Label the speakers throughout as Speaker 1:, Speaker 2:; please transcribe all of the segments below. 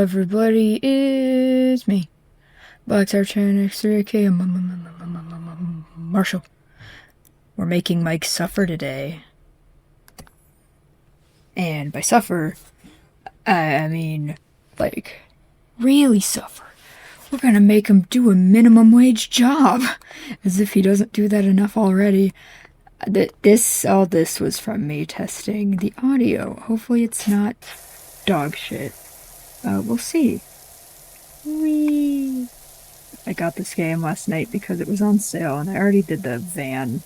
Speaker 1: everybody, it's me, Black Archan X3K Marshall. We're making Mike suffer today. And by suffer, I mean, like, really suffer. We're gonna make him do a minimum wage job. As if he doesn't do that enough already. All this was from me testing the audio. Hopefully it's not dog shit. We'll see. Whee! I got this game last night because it was on sale, and I already did the van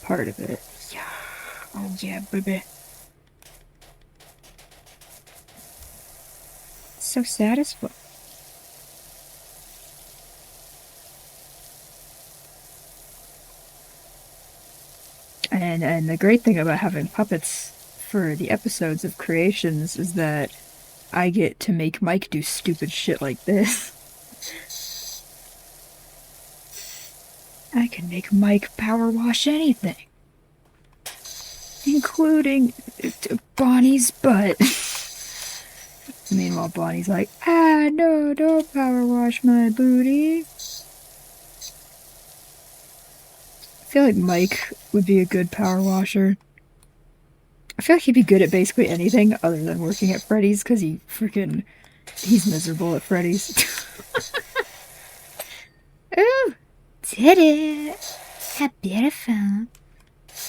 Speaker 1: part of it. Yeah. Oh yeah, baby. So satisfying. And the great thing about having puppets for the episodes of Creations is that I get to make Mike do stupid shit like this. I can make Mike power wash anything. Including Bonnie's butt. Meanwhile, Bonnie's like, no, don't power wash my booty. I feel like Mike would be a good power washer. I feel like he'd be good at basically anything other than working at Freddy's, because he's miserable at Freddy's. Ooh, did it. How beautiful.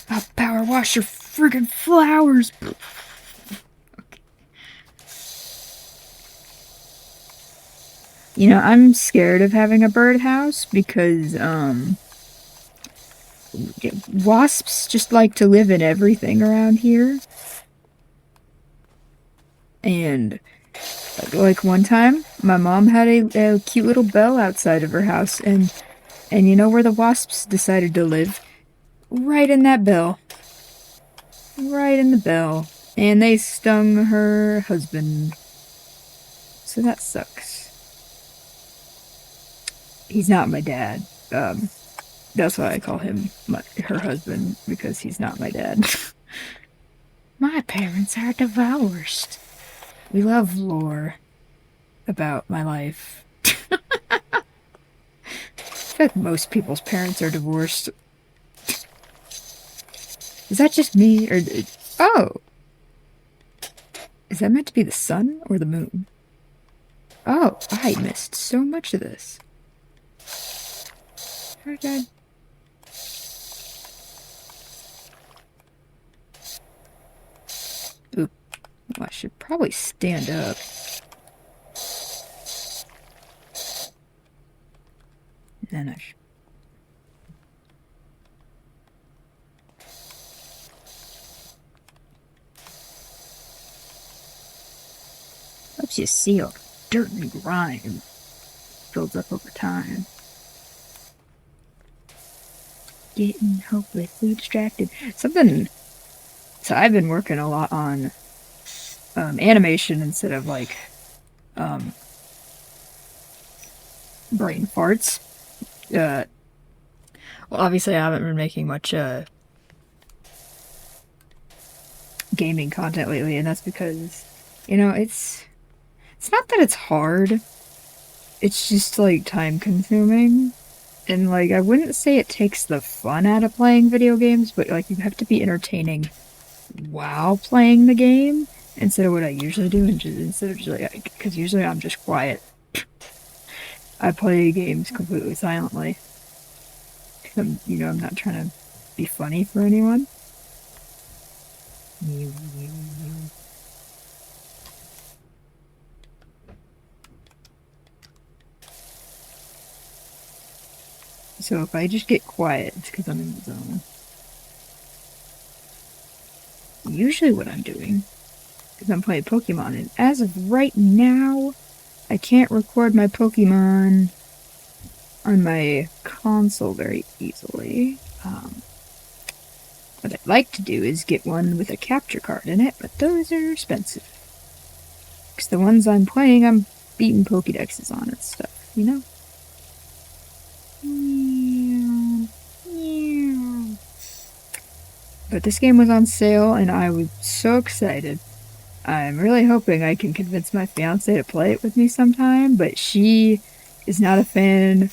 Speaker 1: I'll power wash your friggin' flowers. Okay. You know, I'm scared of having a birdhouse because, wasps just like to live in everything around here. And, like, one time, my mom had a cute little bell outside of her house, and you know where the wasps decided to live? Right in that bell. Right in the bell. And they stung her husband. So that sucks. He's not my dad. That's why I call him her husband, because he's not my dad. My parents are divorced. We love lore about my life. I feel like most people's parents are divorced. Is that just me? Or oh! Is that meant to be the sun or the moon? Oh, I missed so much of this. Oh god. Ooh. Well, I should probably stand up. And then I should... Let's just see all the dirt and grime builds up over time. Getting hopelessly distracted. So I've been working a lot on animation instead of like brain farts. Well, obviously I haven't been making much gaming content lately, and that's because, you know, it's not that it's hard. It's just like time consuming. And like, I wouldn't say it takes the fun out of playing video games, but like, you have to be entertaining while playing the game instead of what I usually do, and instead of just like, because usually I'm just quiet. I play games completely silently. I'm not trying to be funny for anyone. So if I just get quiet, it's because I'm in the zone. Usually what I'm doing is I'm playing Pokemon, and as of right now, I can't record my Pokemon on my console very easily. What I'd like to do is get one with a capture card in it, but those are expensive. Because the ones I'm playing, I'm beating Pokédexes on and stuff, you know? But this game was on sale and I was so excited. I'm really hoping I can convince my fiance to play it with me sometime, but she is not a fan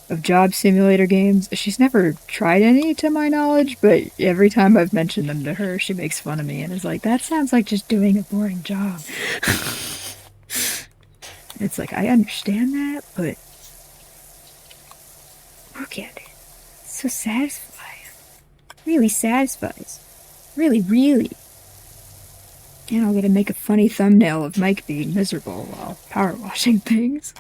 Speaker 1: of job simulator games. She's never tried any to my knowledge, but every time I've mentioned them to her, she makes fun of me and is like, that sounds like just doing a boring job. It's like, I understand that, but look at it. It's so satisfying. Really satisfies. Really, really. And I'll get to make a funny thumbnail of Mike being miserable while power washing things.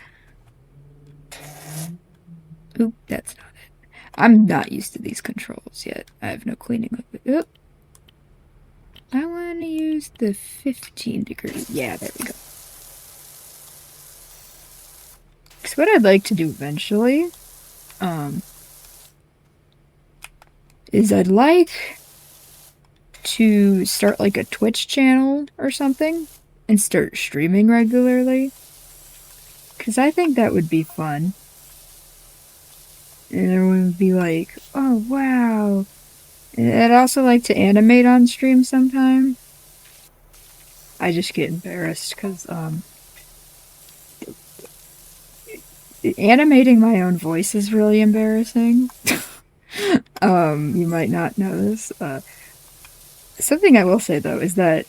Speaker 1: Oop, that's not it. I'm not used to these controls yet. I have no cleaning of it. Oop. I want to use the 15 degree. Yeah, there we go. Because what I'd like to do eventually, is I'd like to start like a Twitch channel or something and start streaming regularly. Because I think that would be fun. And everyone would be like, oh wow. And I'd also like to animate on stream sometime. I just get embarrassed because animating my own voice is really embarrassing. You might not know this. Something I will say though is that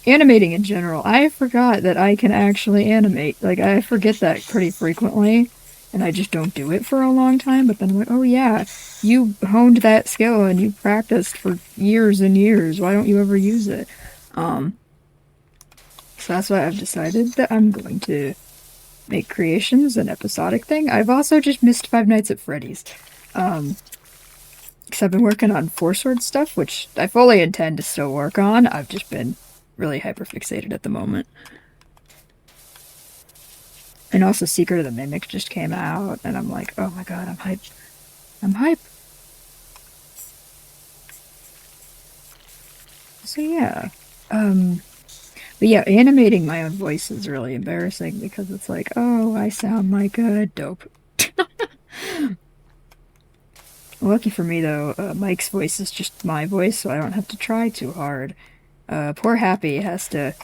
Speaker 1: animating in general, I forgot that I can actually animate. Like, I forget that pretty frequently, and I just don't do it for a long time, but then I'm like, oh yeah, you honed that skill and you practiced for years and years. Why don't you ever use it? So that's why I've decided that I'm going to make Creations an episodic thing. I've also just missed Five Nights at Freddy's. Because I've been working on Four Sword stuff, which I fully intend to still work on. I've just been really hyperfixated at the moment. And also Secret of the Mimic just came out, and I'm like, oh my god, I'm hype. I'm hype. So yeah. But yeah, animating my own voice is really embarrassing because it's like, oh, I sound like a dope. Lucky for me though, Mike's voice is just my voice, so I don't have to try too hard. Poor Happy has to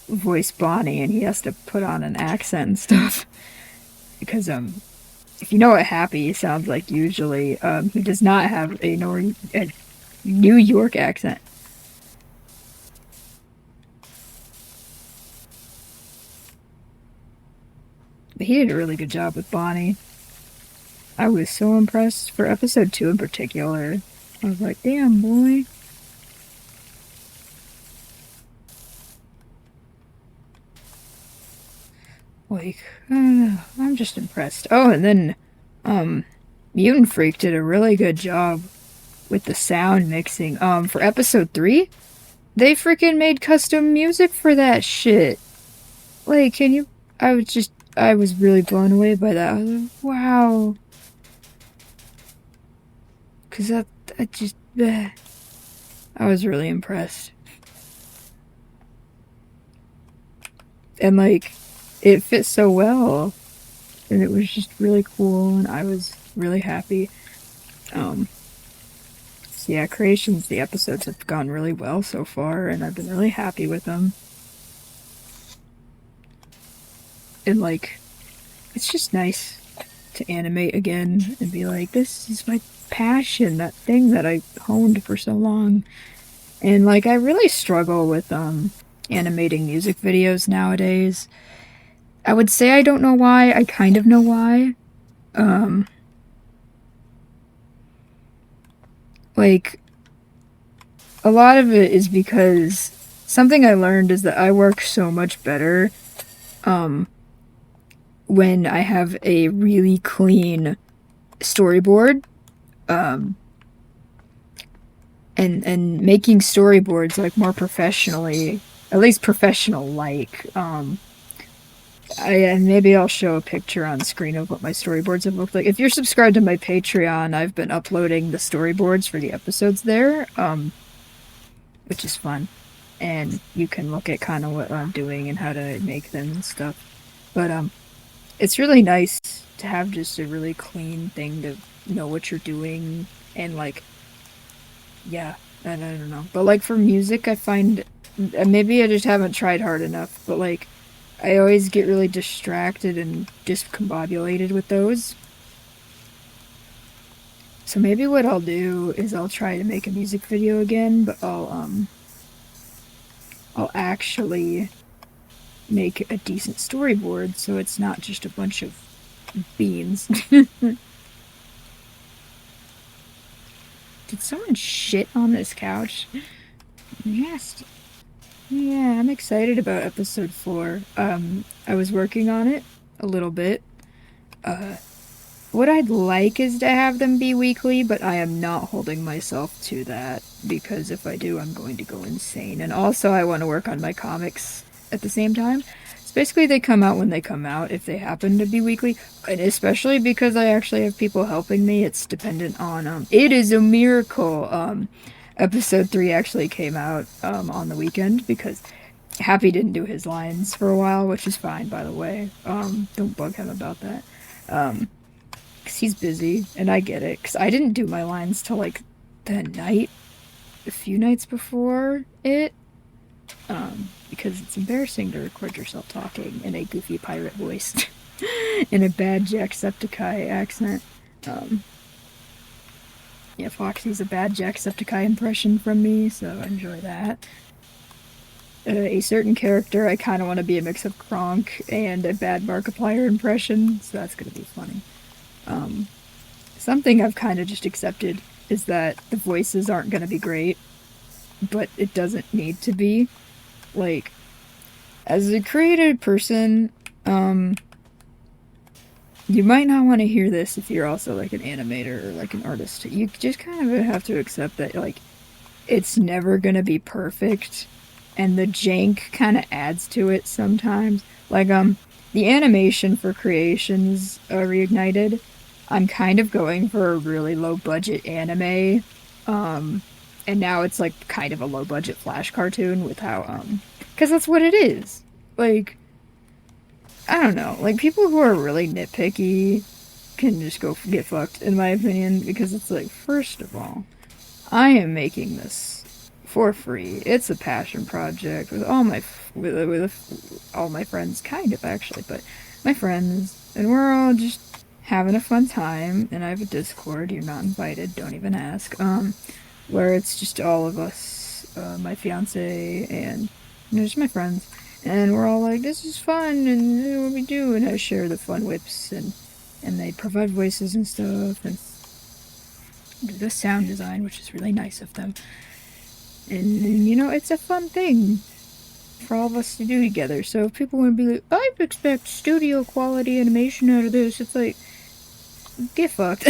Speaker 1: voice Bonnie, and he has to put on an accent and stuff. Because, if you know what Happy sounds like usually, he does not have a New York accent. But he did a really good job with Bonnie. I was so impressed for episode 2 in particular. I was like, damn, boy. Like, I'm just impressed. Oh, and then, Mutant Freak did a really good job with the sound mixing. For episode 3, they freaking made custom music for that shit. Like, can you... I was really blown away by that. I was like, wow. Because I was really impressed. And, like, it fit so well. And it was just really cool, and I was really happy. So yeah, Creations, the episodes have gone really well so far, and I've been really happy with them. And, like, it's just nice to animate again and be like, this is my passion, that thing that I honed for so long. And, like, I really struggle with animating music videos nowadays. I would say I don't know why. I kind of know why. Like, a lot of it is because something I learned is that I work so much better when I have a really clean storyboard. And making storyboards like more professionally, at least professional like. And maybe I'll show a picture on screen of what my storyboards have looked like. If you're subscribed to my Patreon, I've been uploading the storyboards for the episodes there, which is fun. And you can look at kind of what I'm doing and how to make them and stuff. But it's really nice to have just a really clean thing to know what you're doing and, like, yeah, And I don't know. But like for music, I find maybe I just haven't tried hard enough. But like, I always get really distracted and discombobulated with those. So maybe what I'll do is I'll try to make a music video again, but I'll actually make a decent storyboard so it's not just a bunch of beans. Did someone shit on this couch? Yes. Yeah, I'm excited about episode 4. I was working on it a little bit. Uh, what I'd like is to have them be weekly, but I am not holding myself to that because if I do, I'm going to go insane. And also, I want to work on my comics at the same time. So basically, they come out when they come out if they happen to be weekly, and especially because I actually have people helping me, it's dependent on. It is a miracle. Episode 3 actually came out on the weekend because Happy didn't do his lines for a while, which is fine, by the way. Don't bug him about that. Because he's busy, and I get it. Because I didn't do my lines till like the night, a few nights before it. Because it's embarrassing to record yourself talking in a goofy pirate voice, in a bad Jacksepticeye accent. Yeah, Foxy's a bad Jacksepticeye impression from me, so enjoy that. A certain character, I kind of want to be a mix of Kronk and a bad Markiplier impression, so that's going to be funny. Something I've kind of just accepted is that the voices aren't going to be great, but it doesn't need to be. Like, as a creative person, you might not want to hear this if you're also like an animator or like an artist. You just kind of have to accept that, like, it's never going to be perfect, and the jank kind of adds to it sometimes. Like, the animation for Creations Reignited, I'm kind of going for a really low budget anime. And now it's like kind of a low budget Flash cartoon with how, because that's what it is. Like, I don't know. Like, people who are really nitpicky can just go get fucked, in my opinion, because it's like, first of all, I am making this for free. It's a passion project with all my with all my friends, kind of actually, but my friends, and we're all just having a fun time. And I have a Discord. You're not invited. Don't even ask. Where it's just all of us, my fiance and just my friends, and we're all like, this is fun, and what we do, and I share the fun whips, and they provide voices and stuff, and do the sound design, which is really nice of them. And you know, it's a fun thing for all of us to do together. So if people want to be like, I expect studio quality animation out of this, it's like, get fucked.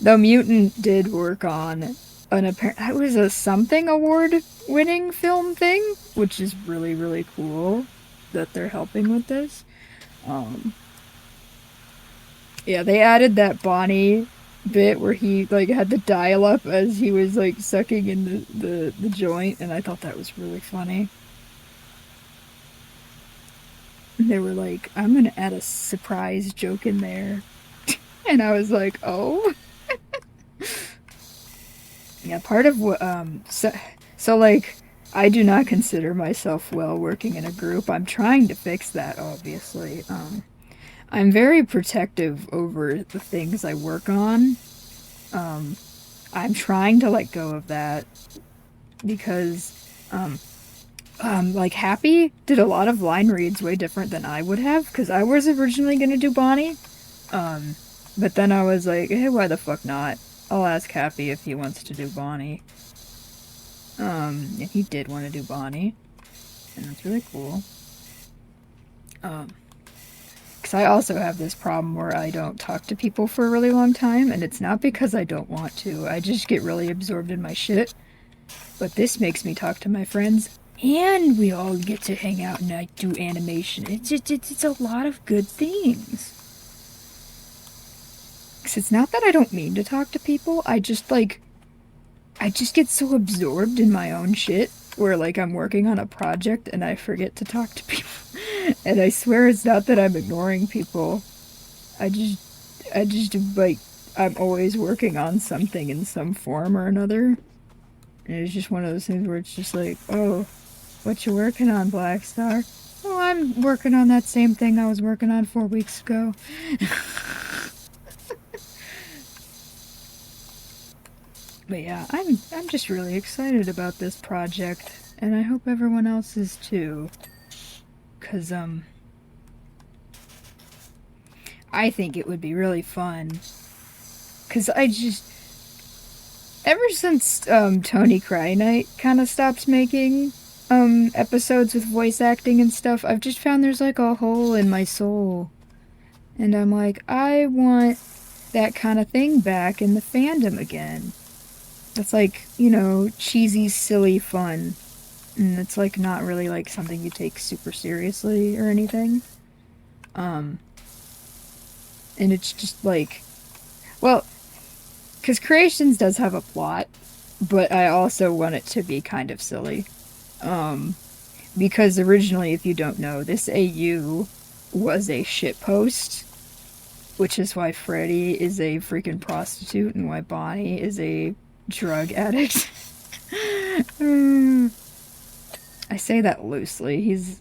Speaker 1: The Mutant did work on an apparent, that was a something award winning film thing, which is really, really cool that they're helping with this. Yeah, they added that Bonnie bit where he like had the dial up as he was like sucking in the joint, and I thought that was really funny. And they were like, I'm gonna add a surprise joke in there. And I was like, oh. Yeah, part of what so like, I do not consider myself well working in a group. I'm trying to fix that, obviously. I'm very protective over the things I work on. I'm trying to let go of that because like Happy did a lot of line reads way different than I would have, because I was originally gonna do Bonnie. But then I was like, hey, why the fuck not? I'll ask Happy if he wants to do Bonnie. And he did want to do Bonnie, and that's really cool. Because I also have this problem where I don't talk to people for a really long time, and it's not because I don't want to. I just get really absorbed in my shit. But this makes me talk to my friends, and we all get to hang out and I do animation. It's a lot of good things. Because it's not that I don't mean to talk to people. I just get so absorbed in my own shit where like I'm working on a project and I forget to talk to people. And I swear it's not that I'm ignoring people. I just like, I'm always working on something in some form or another. And it's just one of those things where it's just like, oh, what you working on, Black Star? Oh, I'm working on that same thing I was working on 4 weeks ago. But yeah, I'm just really excited about this project, and I hope everyone else is too. 'Cause I think it would be really fun. 'Cause I just ever since Tony Crynite kind of stopped making episodes with voice acting and stuff, I've just found there's like a hole in my soul. And I'm like, I want that kind of thing back in the fandom again. It's like, you know, cheesy, silly fun. And it's like not really like something you take super seriously or anything. And it's just like, well, because Creations does have a plot, but I also want it to be kind of silly. Because originally, if you don't know, this AU was a shitpost, which is why Freddy is a freaking prostitute and why Bonnie is a drug addict. I say that loosely. He's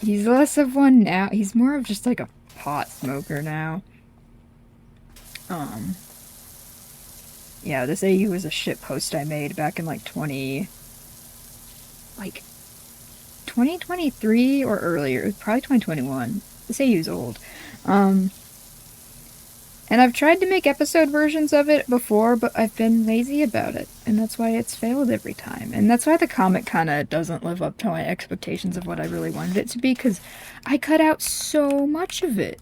Speaker 1: less of one now. He's more of just like a pot smoker now. Yeah, this AU was a shit post I made back in like 2023 or earlier, probably 2021. This AU's old. And I've tried to make episode versions of it before, but I've been lazy about it, and that's why it's failed every time. And that's why the comic kind of doesn't live up to my expectations of what I really wanted it to be, because I cut out so much of it.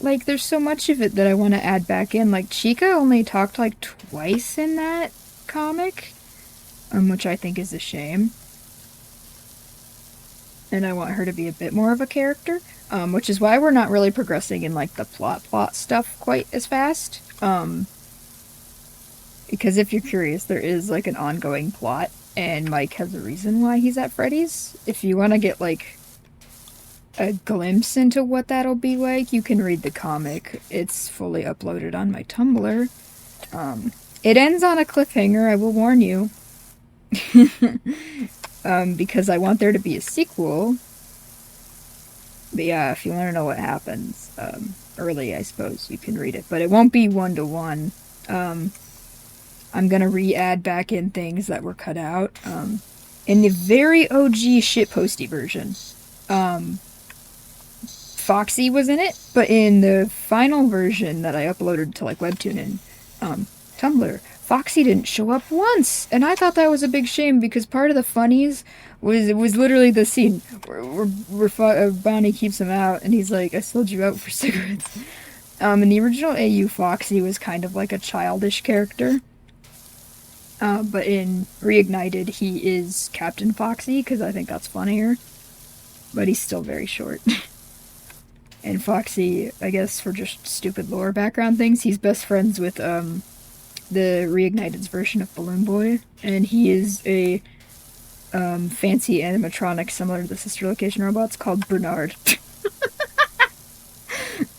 Speaker 1: Like, there's so much of it that I want to add back in. Like, Chica only talked like twice in that comic, which I think is a shame. And I want her to be a bit more of a character, which is why we're not really progressing in like the plot stuff quite as fast. Because if you're curious, there is like an ongoing plot, and Mike has a reason why he's at Freddy's. If you want to get like a glimpse into what that'll be like, you can read the comic. It's fully uploaded on my Tumblr. It ends on a cliffhanger, I will warn you. Because I want there to be a sequel. But yeah, if you want to know what happens early, I suppose you can read it. But it won't be 1-to-1. I'm going to re-add back in things that were cut out. In the very OG shitposty version, Foxy was in it. But in the final version that I uploaded to like Webtoon and Tumblr, Foxy didn't show up once, and I thought that was a big shame because part of the funnies was literally the scene where Bonnie keeps him out, and he's like, "I sold you out for cigarettes." In the original AU, Foxy was kind of like a childish character, but in Reignited, he is Captain Foxy because I think that's funnier, but he's still very short. And Foxy, I guess for just stupid lore background things, he's best friends with the Reignited's version of Balloon Boy, and he is a fancy animatronic similar to the sister location robots called Bernard.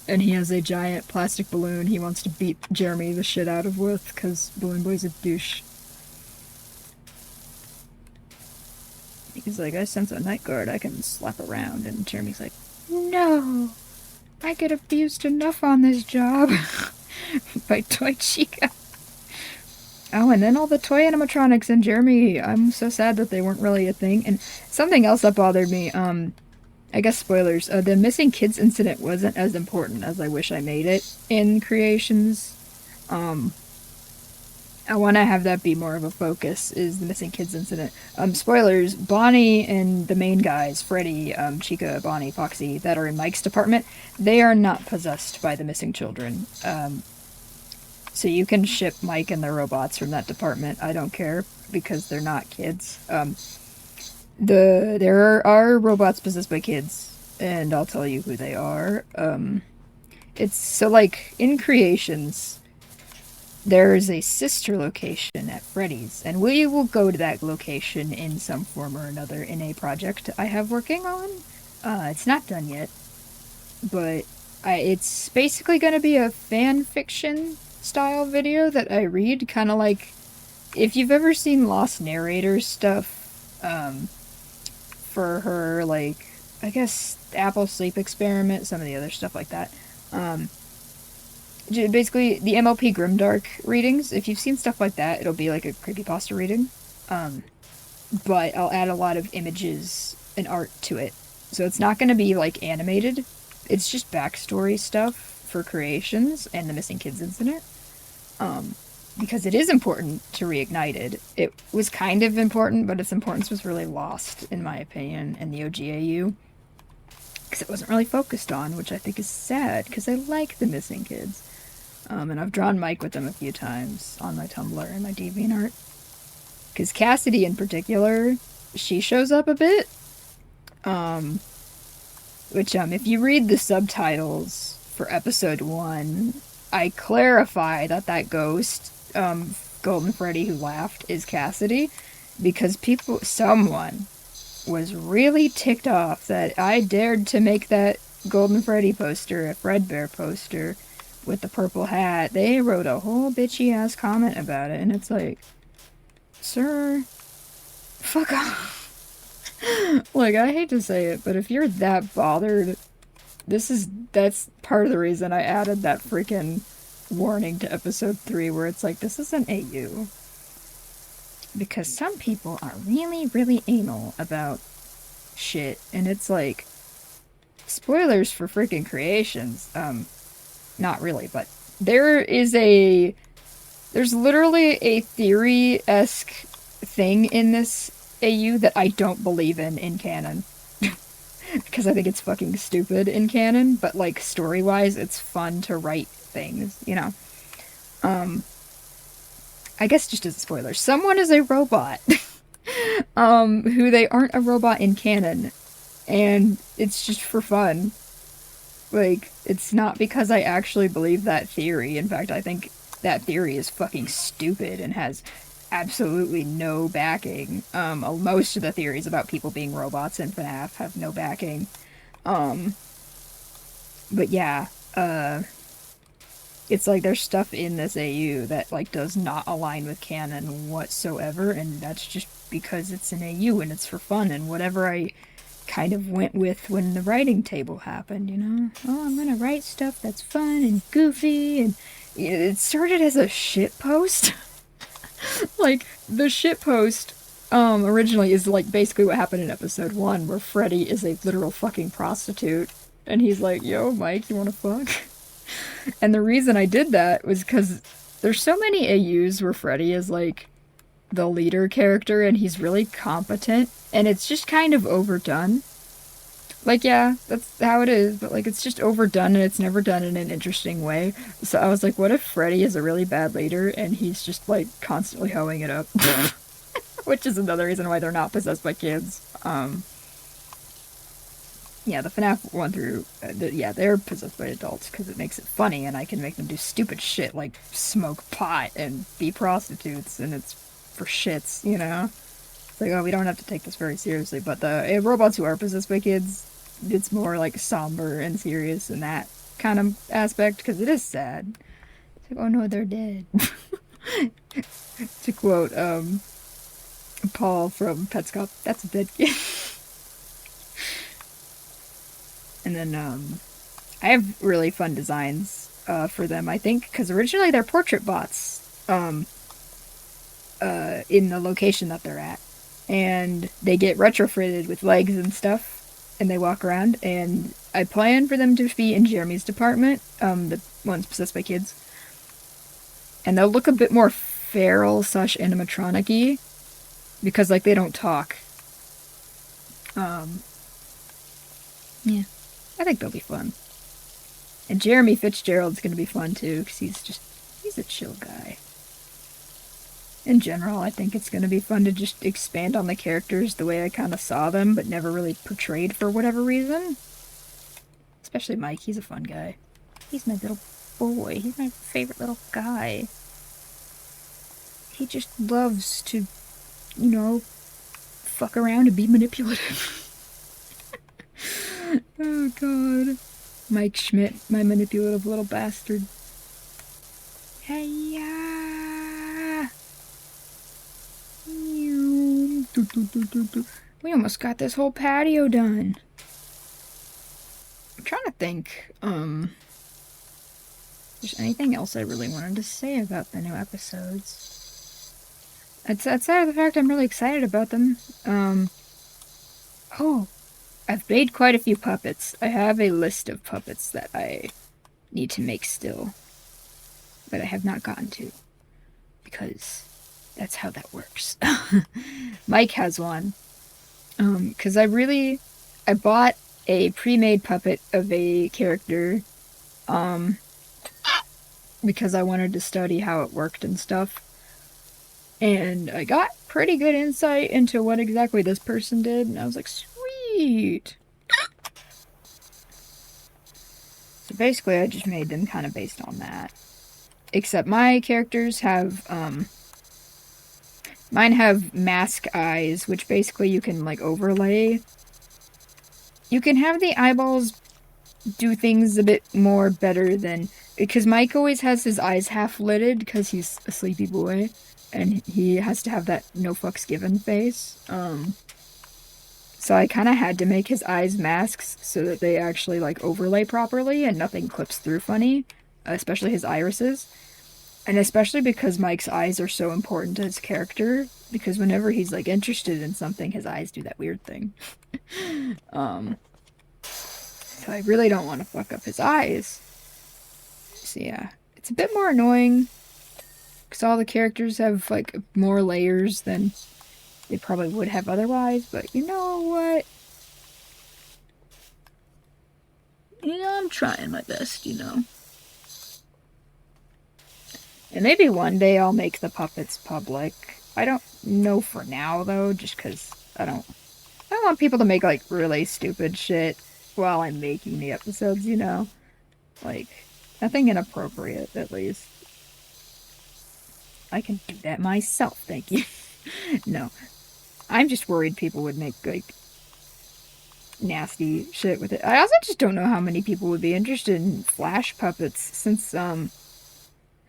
Speaker 1: And he has a giant plastic balloon he wants to beat Jeremy the shit out of with, because Balloon Boy's a douche. He's like, I sense a night guard I can slap around, and Jeremy's like, no, I get abused enough on this job. By Toy Chica. Oh, and then all the toy animatronics and Jeremy, I'm so sad that they weren't really a thing. And something else that bothered me, I guess spoilers, the missing kids incident wasn't as important as I wish I made it in Creations. I want to have that be more of a focus, is the missing kids incident. Spoilers, Bonnie and the main guys, Freddy, Chica, Bonnie, Foxy, that are in Mike's department, they are not possessed by the missing children. So you can ship Mike and the robots from that department. I don't care, because they're not kids. There are robots possessed by kids, and I'll tell you who they are. It's so like in Creations, there is a sister location at Freddy's, and we will go to that location in some form or another in a project I have working on. It's not done yet, but It's basically going to be a fan fiction style video that I read, kind of like if you've ever seen Lost Narrators stuff, for her, like, I guess Apple Sleep Experiment, some of the other stuff like that. Um, Basically, the MLP Grimdark readings, if you've seen stuff like that, it'll be like a creepypasta reading. Um, but I'll add a lot of images and art to it. So it's not going to be like animated, it's just backstory stuff for Creations and the Missing Kids incident. Um, because it is important to Reignited. It was kind of important, but its importance was really lost, in my opinion, in the OGAU. Because it wasn't really focused on, which I think is sad, because I like the Missing Kids. And I've drawn Mike with them a few times on my Tumblr and my DeviantArt. Because Cassidy, in particular, she shows up a bit. Um, if you read the subtitles for episode 1, I clarify that ghost, Golden Freddy who laughed, is Cassidy. Because someone was really ticked off that I dared to make that Golden Freddy poster a Fredbear poster with the purple hat. They wrote a whole bitchy ass comment about it, and it's like, sir, fuck off. Like, I hate to say it, but if you're that bothered, that's part of the reason I added that freaking warning to episode 3 where it's like, this isn't AU. Because some people are really, really anal about shit, and it's like, spoilers for freaking Creations. Not really, but there's literally a theory-esque thing in this AU that I don't believe in canon. Because I think it's fucking stupid in canon, but like story-wise, it's fun to write things, you know? I guess just as a spoiler, someone is a robot. Who they aren't a robot in canon. And it's just for fun. Like, it's not because I actually believe that theory. In fact, I think that theory is fucking stupid and has absolutely no backing. Most of the theories about people being robots in FNAF have no backing. But yeah, it's like there's stuff in this AU that like does not align with canon whatsoever, and that's just because it's an AU and it's for fun and whatever I kind of went with when the writing table happened, you know? Oh, I'm gonna write stuff that's fun and goofy, and it started as a shit post. Like, the shit post, originally is like basically what happened in episode 1, where Freddy is a literal fucking prostitute, and he's like, yo, Mike, you wanna fuck? And the reason I did that was because there's so many AUs where Freddy is like the leader character and he's really competent, and it's just kind of overdone. Like, yeah, that's how it is, but like it's just overdone and it's never done in an interesting way. So I was like, what if Freddy is a really bad leader and he's just like constantly hoeing it up? Which is another reason why they're not possessed by kids. Yeah, the FNAF 1 through, yeah, they're possessed by adults because it makes it funny, and I can make them do stupid shit like smoke pot and be prostitutes, and it's for shits, you know? It's like, oh, we don't have to take this very seriously, but the robots who are possessed by kids, it's more like somber and serious in that kind of aspect, because it is sad. It's like, oh no, they're dead. To quote, Paul from Petscop, that's a dead kid. And then, I have really fun designs, for them, I think, because originally they're portrait bots, in the location that they're at. And they get retrofitted with legs and stuff, and they walk around, and I plan for them to be in Jeremy's department, the ones possessed by kids. And they'll look a bit more feral / animatronic-y, because, like, they don't talk. Yeah. I think they'll be fun. And Jeremy Fitzgerald's gonna be fun too, because he's a chill guy. In general, I think it's gonna be fun to just expand on the characters the way I kind of saw them, but never really portrayed for whatever reason. Especially Mike, he's a fun guy. He's my little boy. He's my favorite little guy. He just loves to, you know, fuck around and be manipulative. Oh god. Mike Schmidt, my manipulative little bastard. Hey ya! We almost got this whole patio done. I'm trying to think, if there's anything else I really wanted to say about the new episodes. Outside of the fact I'm really excited about them. Oh, I've made quite a few puppets. I have a list of puppets that I need to make still, but I have not gotten to, because that's how that works. Mike has one. Because I bought a pre-made puppet of a character, because I wanted to study how it worked and stuff. And I got pretty good insight into what exactly this person did, and I was like, sweet! So basically I just made them kind of based on that. Except my characters have, mine have mask eyes, which basically you can, like, overlay. You can have the eyeballs do things a bit more better than... Because Mike always has his eyes half-lidded because he's a sleepy boy. And he has to have that no fucks given face. So I kind of had to make his eyes masks so that they actually, like, overlay properly and nothing clips through funny. Especially his irises. And especially because Mike's eyes are so important to his character. Because whenever he's, like, interested in something, his eyes do that weird thing. So I really don't want to fuck up his eyes. So yeah, it's a bit more annoying. Because all the characters have, like, more layers than they probably would have otherwise. But you know what? I'm trying my best, And maybe one day I'll make the puppets public. I don't know for now, though, just because I don't want people to make, like, really stupid shit while I'm making the episodes, Like, nothing inappropriate, at least. I can do that myself, thank you. No. I'm just worried people would make, like, nasty shit with it. I also just don't know how many people would be interested in Flash puppets, since,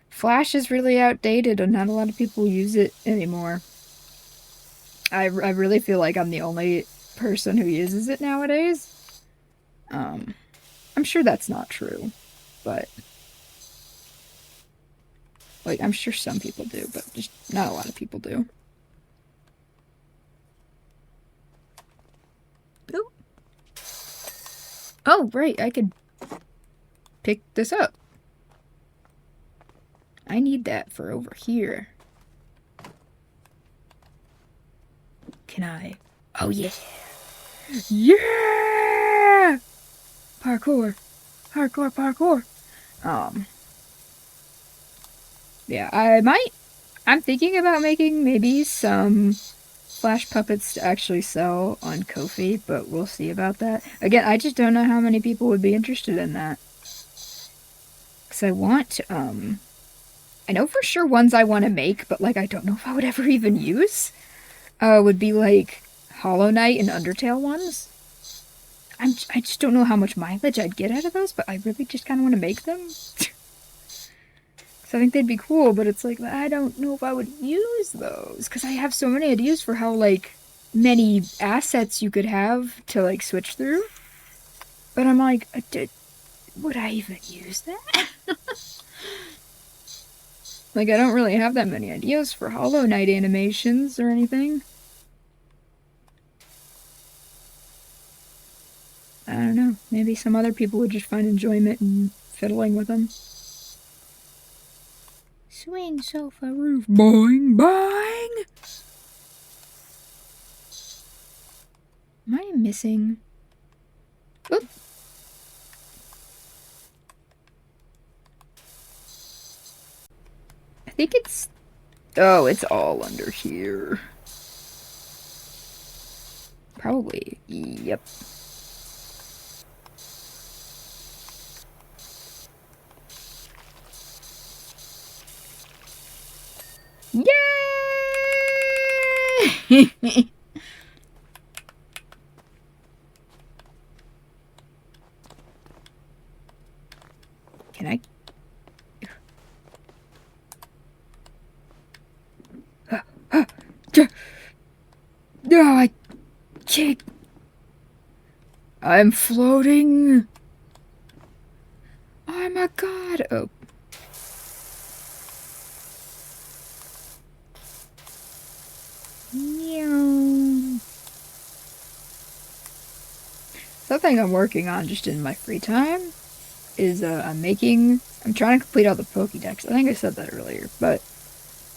Speaker 1: Flash is really outdated and not a lot of people use it anymore. I really feel like I'm the only person who uses it nowadays. I'm sure that's not true, but... Like, I'm sure some people do, but just not a lot of people do. Oop. Oh, right, I could pick this up. I need that for over here. Can I? Oh, yeah. Yeah! Parkour. Hardcore parkour. Yeah, I'm thinking about making maybe some Flash puppets to actually sell on Ko-fi, but we'll see about that. Again, I just don't know how many people would be interested in that. Because I want, I know for sure ones I want to make, but, like, I don't know if I would ever even use, would be, like, Hollow Knight and Undertale ones. I just don't know how much mileage I'd get out of those, but I really just kind of want to make them. So I think they'd be cool, but it's like, I don't know if I would use those, because I have so many ideas for how, like, many assets you could have to, like, switch through. But I'm like, would I even use that? Like, I don't really have that many ideas for Hollow Knight animations or anything. I don't know. Maybe some other people would just find enjoyment in fiddling with them. Swing sofa roof. Boing, boing! Am I missing? Oop. I think it's... Oh, it's all under here. Probably. Yep. Yay! I'm floating. Oh my god. Oh. Yeah. Something I'm working on just in my free time is I'm trying to complete all the Pokédex. I think I said that earlier, but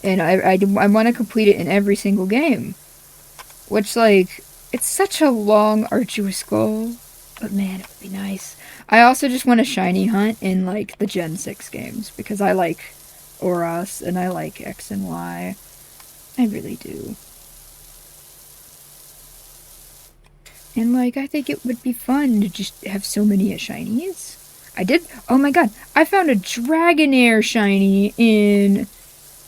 Speaker 1: and I want to complete it in every single game, which like it's such a long, arduous goal. But man, it would be nice. I also just want a shiny hunt in like the Gen 6 games because I like Oras and I like X and Y. I really do. And like I think it would be fun to just have so many shinies. I did. Oh my god! I found a Dragonair shiny in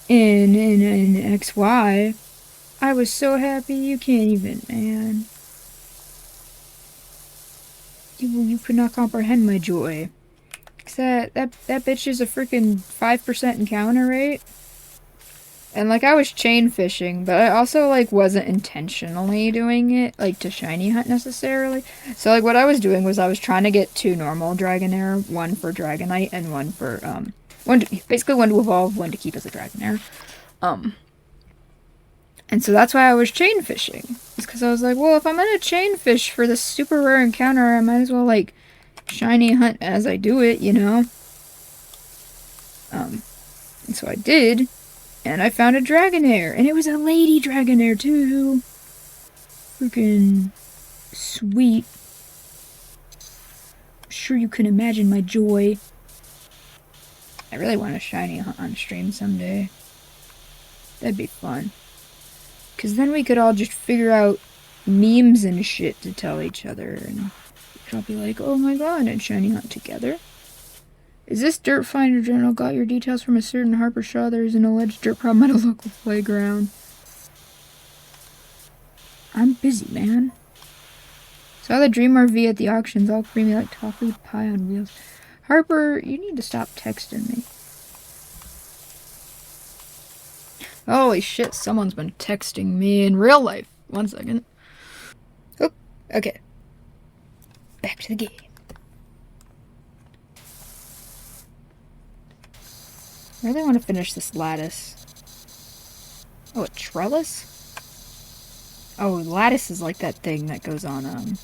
Speaker 1: XY. I was so happy you can't even, man. You could not comprehend my joy. Cause that bitch is a freaking 5% encounter rate. And like I was chain fishing, but I also like wasn't intentionally doing it like to shiny hunt necessarily. So like what I was doing was I was trying to get two normal Dragonair, one for Dragonite and one for basically one to evolve, one to keep as a Dragonair. Um and so that's why I was chain fishing. It's because I was like, well, if I'm gonna chain fish for this super rare encounter, I might as well like shiny hunt as I do it, you know? And so I did, and I found a Dragonair, and it was a lady Dragonair too. Freaking sweet. I'm sure you can imagine my joy. I really want a shiny hunt on stream someday. That'd be fun. Because then we could all just figure out memes and shit to tell each other, and we could all be like, oh my god, and shiny hunt together. Is this Dirt Finder Journal got your details from a certain Harper Shaw? There's an alleged dirt problem at a local playground. I'm busy, man. Saw the Dream RV at the auctions, all creamy like toffee pie on wheels. Harper, you need to stop texting me. Holy shit, someone's been texting me in real life. 1 second. Oh, okay. Back to the game. I really want to finish this lattice. Oh, a trellis? Oh, lattice is like that thing that goes on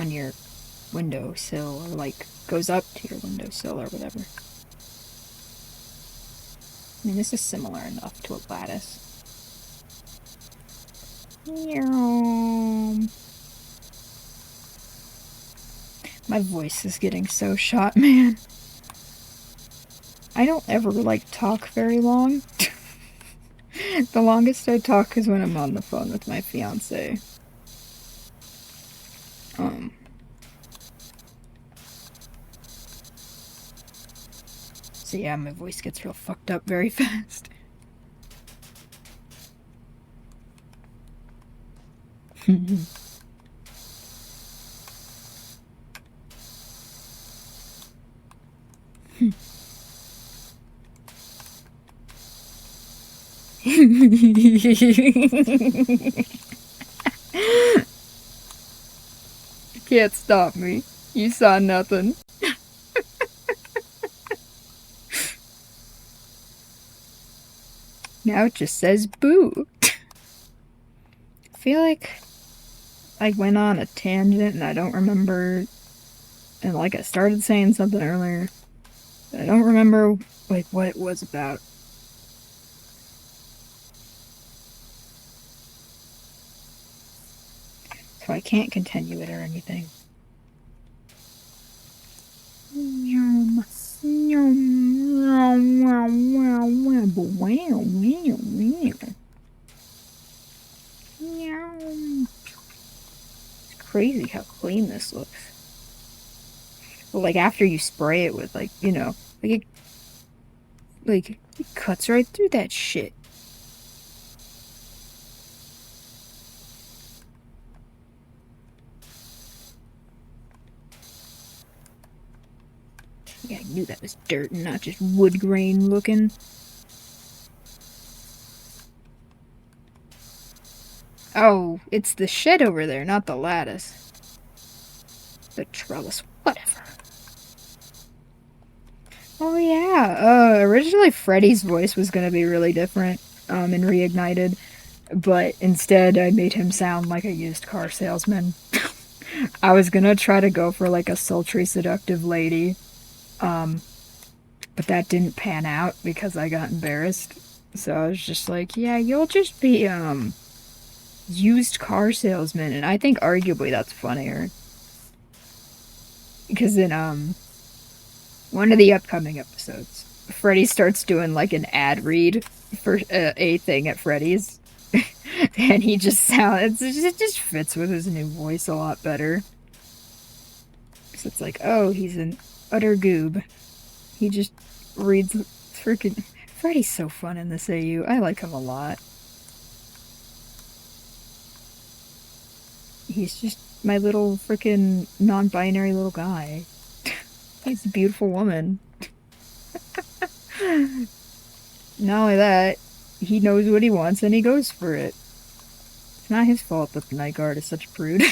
Speaker 1: your windowsill, or like goes up to your windowsill or whatever. I mean, this is similar enough to a lattice. My voice is getting so shot, man. I don't ever like talk very long. The longest I talk is when I'm on the phone with my fiance. So yeah, my voice gets real fucked up very fast. Can't stop me. You saw nothing. Now it just says boo. I feel like I went on a tangent and I don't remember. And like I started saying something earlier. I don't remember like what it was about. So I can't continue it or anything. It's crazy how clean this looks. But like after you spray it with like, you know, it cuts right through that shit. Yeah, I knew that was dirt and not just wood grain looking. Oh, it's the shed over there, not the lattice. The trellis, whatever. Oh yeah, originally Freddy's voice was gonna be really different, in Reignited, but instead I made him sound like a used car salesman. I was gonna try to go for like a sultry, seductive lady, um, but that didn't pan out because I got embarrassed. So I was just like, yeah, you'll just be, used car salesman, and I think arguably that's funnier. Because in, one of the upcoming episodes, Freddy starts doing like an ad read for a thing at Freddy's. And he just sounds, it just fits with his new voice a lot better. So it's like, oh, he's an utter goob. He just reads freaking. Freddy's so fun in this AU. I like him a lot. He's just my little freaking non binary little guy. He's a beautiful woman. Not only that, he knows what he wants and he goes for it. It's not his fault that the night guard is such a prude.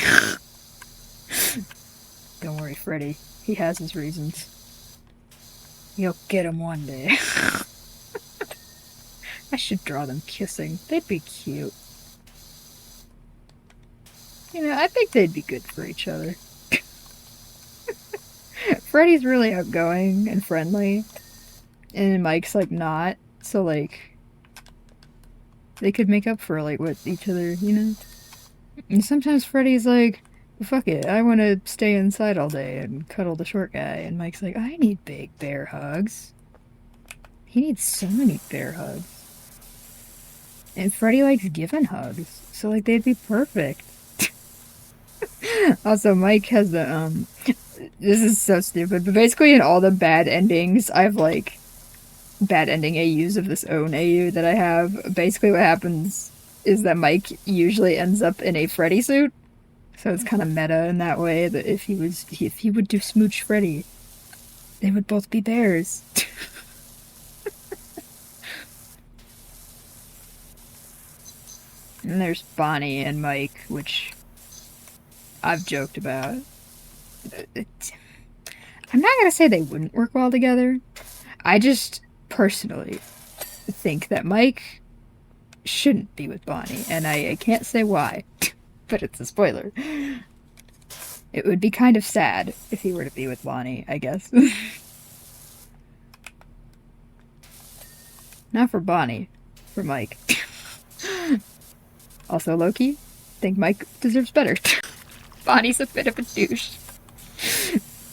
Speaker 1: Don't worry, Freddy. He has his reasons. You'll get him one day. I should draw them kissing. They'd be cute. You know, I think they'd be good for each other. Freddy's really outgoing and friendly, and Mike's like not. So like, they could make up for like what each other, you know. And sometimes Freddy's like, fuck it, I want to stay inside all day and cuddle the short guy. And Mike's like, I need big bear hugs. He needs so many bear hugs. And Freddy likes giving hugs. So, like, they'd be perfect. Also, Mike has the, this is so stupid, but basically in all the bad endings, I've, like, bad ending AUs of this own AU that I have, basically what happens is that Mike usually ends up in a Freddy suit. So it's kind of meta in that way that if he would do Smooch Freddy, they would both be bears. And there's Bonnie and Mike, which I've joked about. I'm not gonna say they wouldn't work well together. I just personally think that Mike shouldn't be with Bonnie, and I can't say why, but it's a spoiler. It would be kind of sad if he were to be with Bonnie, I guess. Not for Bonnie, for Mike. Also, Loki, think Mike deserves better. Bonnie's a bit of a douche.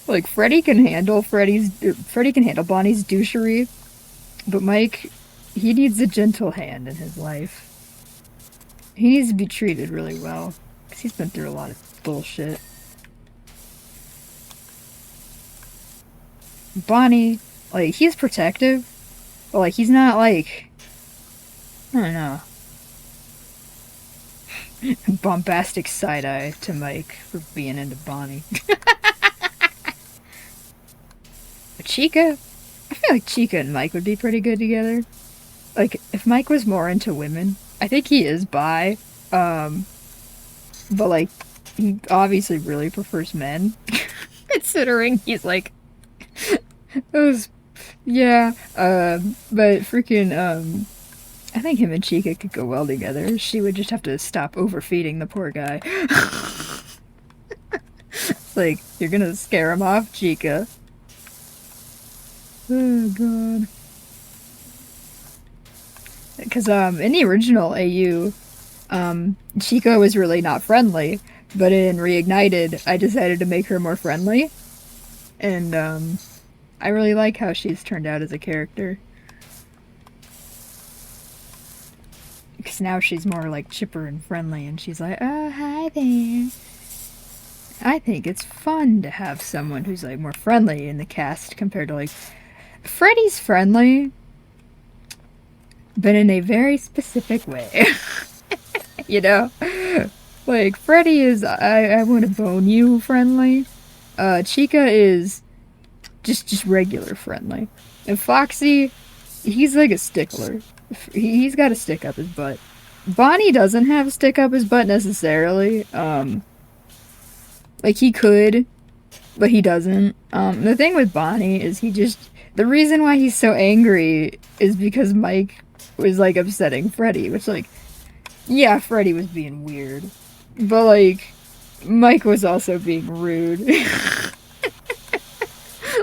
Speaker 1: Like, Freddy can handle Bonnie's douchery, but Mike, he needs a gentle hand in his life. He needs to be treated really well, because he's been through a lot of bullshit. Bonnie, like, he's protective, but, like, he's not, like, I don't know, bombastic side-eye to Mike for being into Bonnie. But Chica, I feel like Chica and Mike would be pretty good together. Like, if Mike was more into women, I think he is bi, but, like, he obviously really prefers men. Considering he's, like, those, yeah, but freaking, I think him and Chica could go well together. She would just have to stop overfeeding the poor guy. Like, you're gonna scare him off, Chica. Oh, God. Because, in the original AU, Chica was really not friendly, but in Reignited, I decided to make her more friendly. And, I really like how she's turned out as a character. Because now she's more, like, chipper and friendly, and she's like, oh, hi there. I think it's fun to have someone who's, like, more friendly in the cast compared to, like, Freddy's friendly, but in a very specific way. You know? Like, Freddy is, I want to bone you friendly. Chica is just regular friendly. And Foxy, he's like a stickler. He's got to stick up his butt. Bonnie doesn't have to stick up his butt necessarily. Like, he could, but he doesn't. The thing with Bonnie is the reason why he's so angry is because Mike was like upsetting Freddy, which like, yeah, Freddy was being weird, but like, Mike was also being rude.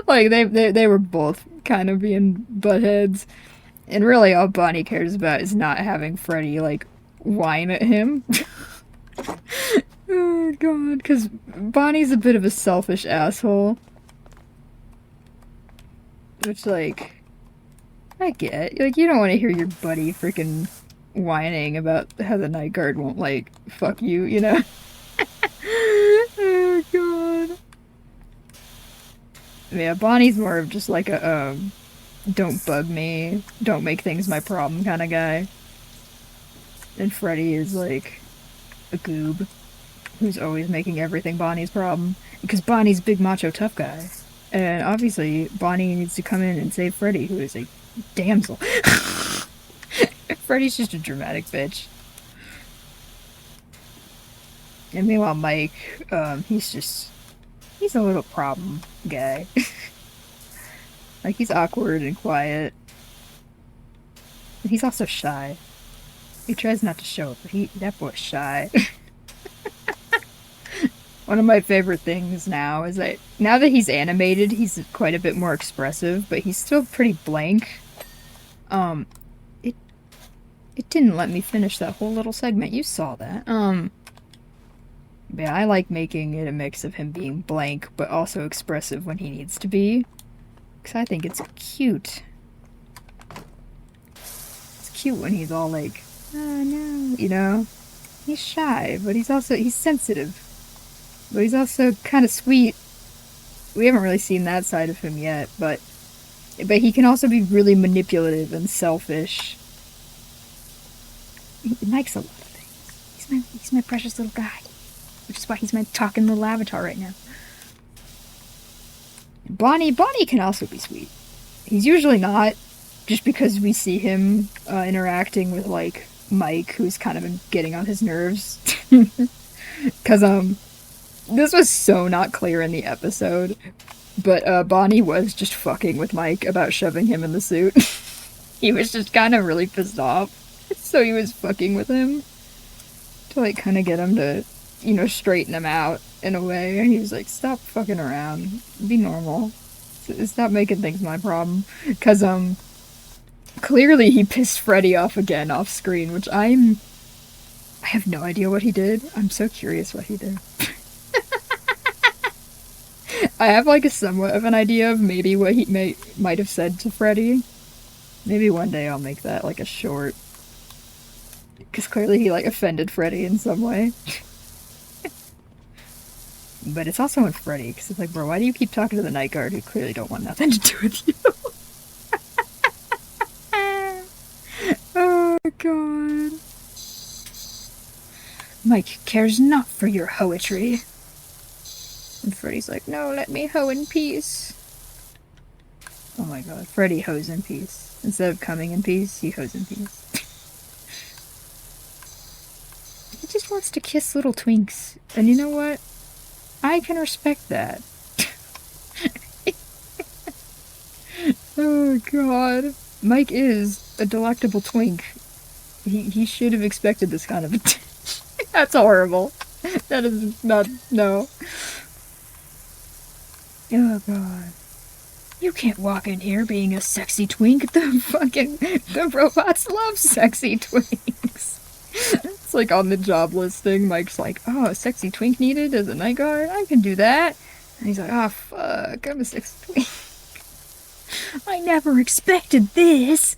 Speaker 1: Like they were both kind of being buttheads, and really all Bonnie cares about is not having Freddy like whine at him. Oh god, because Bonnie's a bit of a selfish asshole. Which, like, I get. Like, you don't want to hear your buddy freaking whining about how the night guard won't, like, fuck you, you know? Oh god. Yeah, Bonnie's more of just like a, don't bug me, don't make things my problem kind of guy. And Freddy is like a goob who's always making everything Bonnie's problem. Because Bonnie's a big macho tough guy. And obviously, Bonnie needs to come in and save Freddy, who is a damsel. Freddy's just a dramatic bitch. And meanwhile, Mike, he's a little problem guy. Like, he's awkward and quiet. But he's also shy. He tries not to show it, but that boy's shy. One of my favorite things now is that now that he's animated, he's quite a bit more expressive, but he's still pretty blank. It didn't let me finish that whole little segment. You saw that. Yeah, I like making it a mix of him being blank, but also expressive when he needs to be. Because I think it's cute. It's cute when he's all like, oh no, you know? He's shy, but he's sensitive. But he's also kind of sweet. We haven't really seen that side of him yet, but he can also be really manipulative and selfish. He likes a lot of things. He's my precious little guy. Which is why he's my talking little avatar right now. Bonnie can also be sweet. He's usually not, just because we see him interacting with, like, Mike, who's kind of getting on his nerves. Because, this was so not clear in the episode, but Bonnie was just fucking with Mike about shoving him in the suit. He was just kind of really pissed off, so he was fucking with him to, like, kind of get him to, you know, straighten him out in a way. And he was like, stop fucking around, be normal, stop making things my problem. Because clearly he pissed Freddy off again off screen, which I have no idea what he did. I'm so curious what he did. I have, like, a somewhat of an idea of maybe what he might have said to Freddy. Maybe one day I'll make that, like, a short. Because clearly he, like, offended Freddy in some way. But it's also in Freddy, because it's like, bro, why do you keep talking to the night guard who clearly don't want nothing to do with you? Oh, God. Mike cares not for your poetry. And Freddy's like, no, let me hoe in peace. Oh my god, Freddy hoes in peace. Instead of coming in peace, he hoes in peace. He just wants to kiss little twinks. And you know what? I can respect that. Oh god. Mike is a delectable twink. He should have expected this kind of attention. That's horrible. That is not... no. Oh god. You can't walk in here being a sexy twink. The robots love sexy twinks. It's like on the job listing, Mike's like, oh, a sexy twink needed as a night guard? I can do that. And he's like, oh fuck, I'm a sexy twink. I never expected this.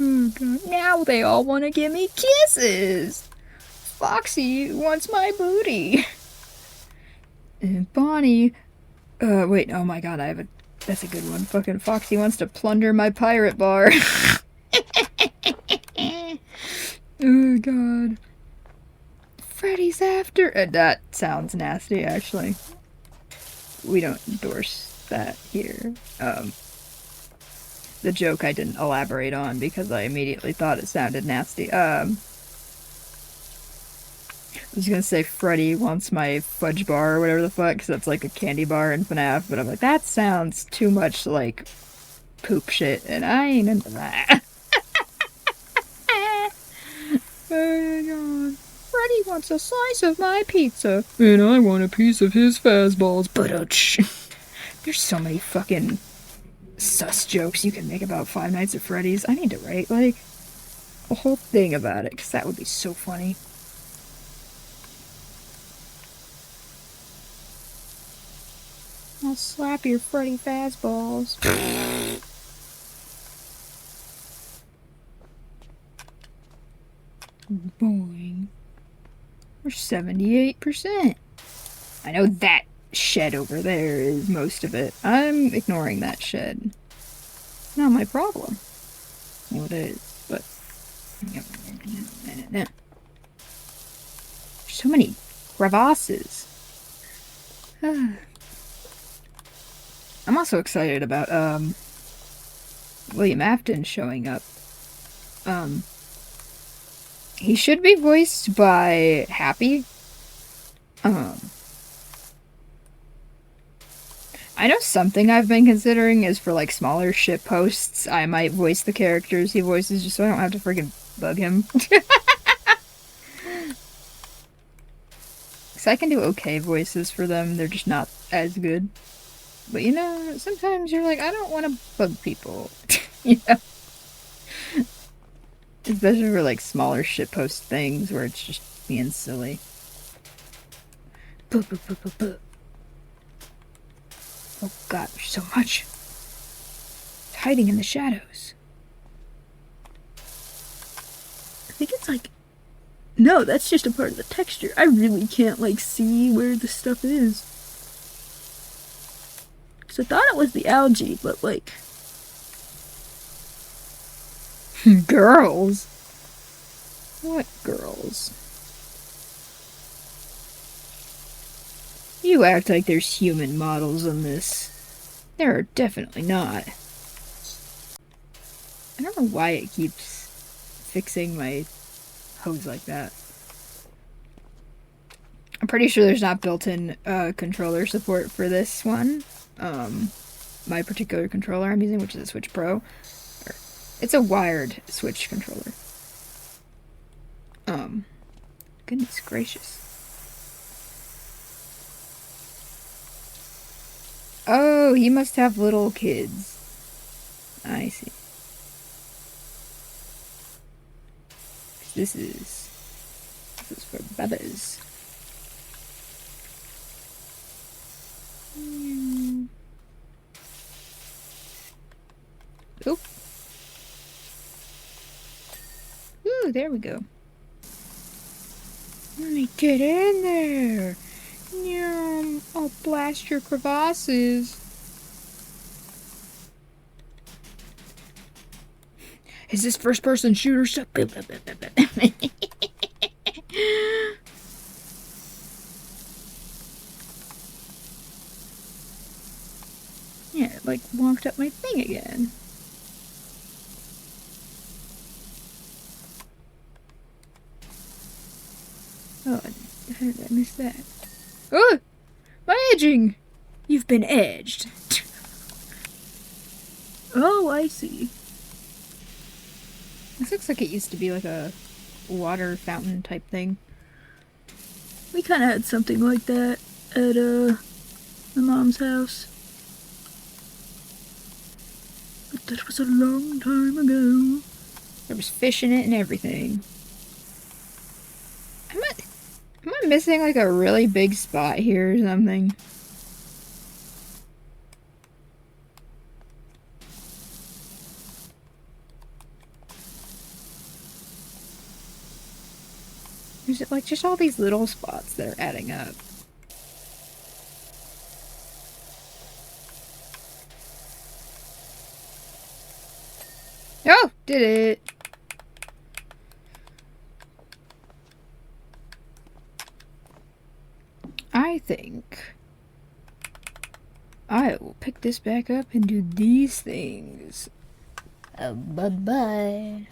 Speaker 1: Oh god. Now they all want to give me kisses. Foxy wants my booty. And Bonnie... wait, oh my god, that's a good one. Fucking Foxy wants to plunder my pirate bar. Oh god. Freddy's after... that sounds nasty, actually. We don't endorse that here. The joke I didn't elaborate on because I immediately thought it sounded nasty. I was gonna say Freddy wants my fudge bar or whatever the fuck, because that's like a candy bar in FNAF, but I'm like, that sounds too much like poop shit, and I ain't into that. Oh my god. Freddy wants a slice of my pizza, and I want a piece of his fastballs. But there's so many fucking sus jokes you can make about Five Nights at Freddy's. I need to write, like, a whole thing about it, because that would be so funny. I'll slap your Freddy fastballs. Boing. We're 78%. I know that shed over there is most of it. I'm ignoring that shed. It's not my problem. Well, it is, but... There's so many crevasses. I'm also excited about, William Afton showing up. He should be voiced by Happy. I know something I've been considering is for, like, smaller ship posts, I might voice the characters he voices just so I don't have to freaking bug him. Because I can do okay voices for them, they're just not as good. But you know, sometimes you're like, I don't want to bug people. You know? Especially for, like, smaller shitpost things where it's just being silly. Oh god, there's so much. It's hiding in the shadows. I think it's like... No, that's just a part of the texture. I really can't, like, see where the stuff is. Because I thought it was the algae, but, like... Girls? What girls? You act like there's human models in this. There are definitely not. I don't know why it keeps fixing my hose like that. I'm pretty sure there's not built-in controller support for this one. My particular controller I'm using, which is a Switch Pro. It's a wired Switch controller. Goodness gracious. Oh, he must have little kids. I see. This is for babies. Oh. Ooh, there we go. Let me get in there. Yum. I'll blast your crevasses. Is this first-person shooter stuff? Yeah, it, like, wonked up my thing again. Oh, how did I miss that? Oh! My edging! You've been edged. Oh, I see. This looks like it used to be like a water fountain type thing. We kind of had something like that at my mom's house. But that was a long time ago. There was fish in it and everything. Am I missing like a really big spot here or something? Is it like just all these little spots that are adding up? Oh, did it. I think I will pick this back up and do these things. Bye-bye.